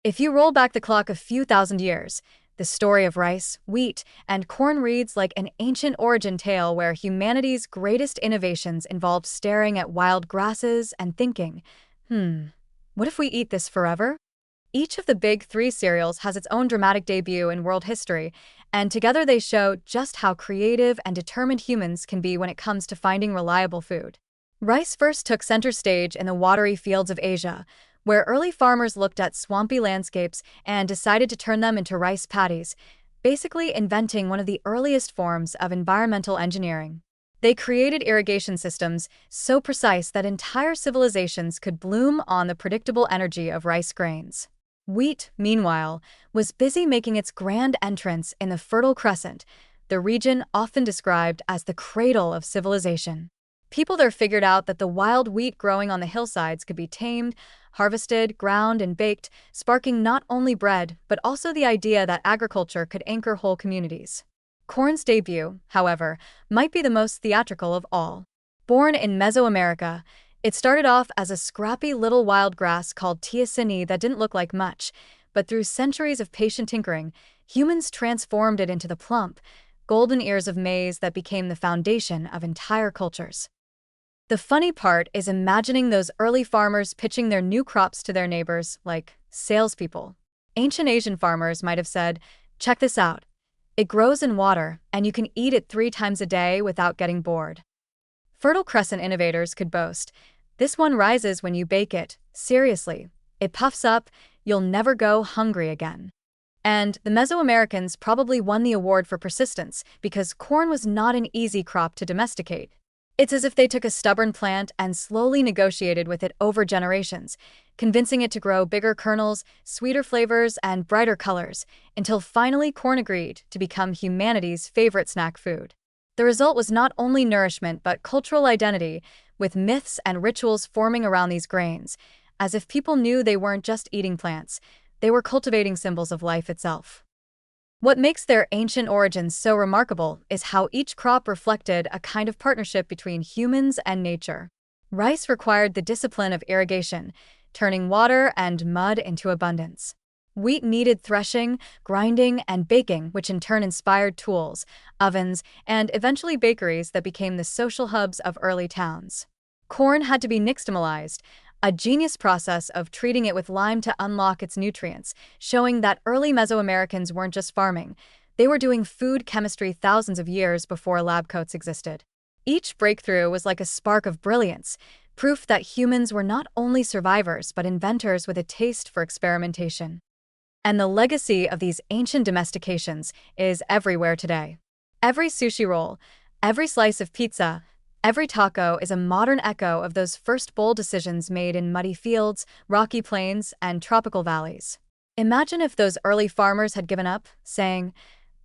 If you roll back the clock a few thousand years, the story of rice, wheat, and corn reads like an ancient origin tale where humanity's greatest innovations involved staring at wild grasses and thinking, what if we eat this forever? Each of the big three cereals has its own dramatic debut in world history, and together they show just how creative and determined humans can be when it comes to finding reliable food. Rice first took center stage in the watery fields of Asia, where early farmers looked at swampy landscapes and decided to turn them into rice paddies, basically inventing one of the earliest forms of environmental engineering. They created irrigation systems so precise that entire civilizations could bloom on the predictable energy of rice grains. Wheat, meanwhile, was busy making its grand entrance in the Fertile Crescent, the region often described as the cradle of civilization. People there figured out that the wild wheat growing on the hillsides could be tamed, harvested, ground, and baked, sparking not only bread, but also the idea that agriculture could anchor whole communities. Corn's debut, however, might be the most theatrical of all. Born in Mesoamerica, it started off as a scrappy little wild grass called teosinte that didn't look like much, but through centuries of patient tinkering, humans transformed it into the plump, golden ears of maize that became the foundation of entire cultures. The funny part is imagining those early farmers pitching their new crops to their neighbors like salespeople. Ancient Asian farmers might have said, "Check this out. It grows in water, and you can eat it 3 times a day without getting bored." Fertile Crescent innovators could boast, "This one rises when you bake it. Seriously, it puffs up, you'll never go hungry again." And the Mesoamericans probably won the award for persistence because corn was not an easy crop to domesticate. It's as if they took a stubborn plant and slowly negotiated with it over generations, convincing it to grow bigger kernels, sweeter flavors, and brighter colors, until finally corn agreed to become humanity's favorite snack food. The result was not only nourishment but cultural identity, with myths and rituals forming around these grains, as if people knew they weren't just eating plants, they were cultivating symbols of life itself. What makes their ancient origins so remarkable is how each crop reflected a kind of partnership between humans and nature. Rice required the discipline of irrigation, turning water and mud into abundance. Wheat needed threshing, grinding, and baking, which in turn inspired tools, ovens, and eventually bakeries that became the social hubs of early towns. Corn had to be nixtamalized, a genius process of treating it with lime to unlock its nutrients, showing that early Mesoamericans weren't just farming, they were doing food chemistry thousands of years before lab coats existed. Each breakthrough was like a spark of brilliance, proof that humans were not only survivors but inventors with a taste for experimentation. And the legacy of these ancient domestications is everywhere today. Every sushi roll, every slice of pizza, every taco is a modern echo of those first bold decisions made in muddy fields, rocky plains, and tropical valleys. Imagine if those early farmers had given up, saying,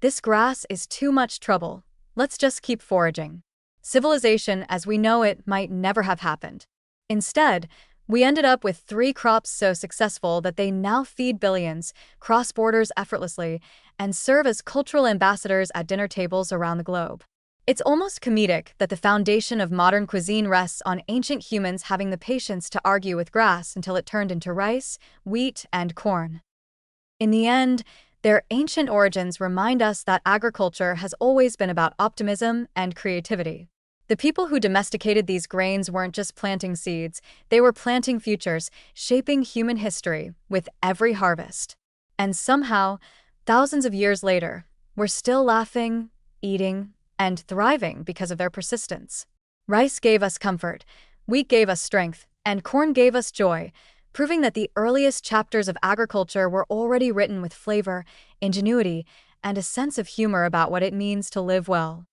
"This grass is too much trouble, let's just keep foraging." Civilization as we know it might never have happened. Instead, we ended up with 3 crops so successful that they now feed billions, cross borders effortlessly, and serve as cultural ambassadors at dinner tables around the globe. It's almost comedic that the foundation of modern cuisine rests on ancient humans having the patience to argue with grass until it turned into rice, wheat, and corn. In the end, their ancient origins remind us that agriculture has always been about optimism and creativity. The people who domesticated these grains weren't just planting seeds, they were planting futures, shaping human history with every harvest. And somehow, thousands of years later, we're still laughing, eating, and thriving because of their persistence. Rice gave us comfort, wheat gave us strength, and corn gave us joy, proving that the earliest chapters of agriculture were already written with flavor, ingenuity, and a sense of humor about what it means to live well.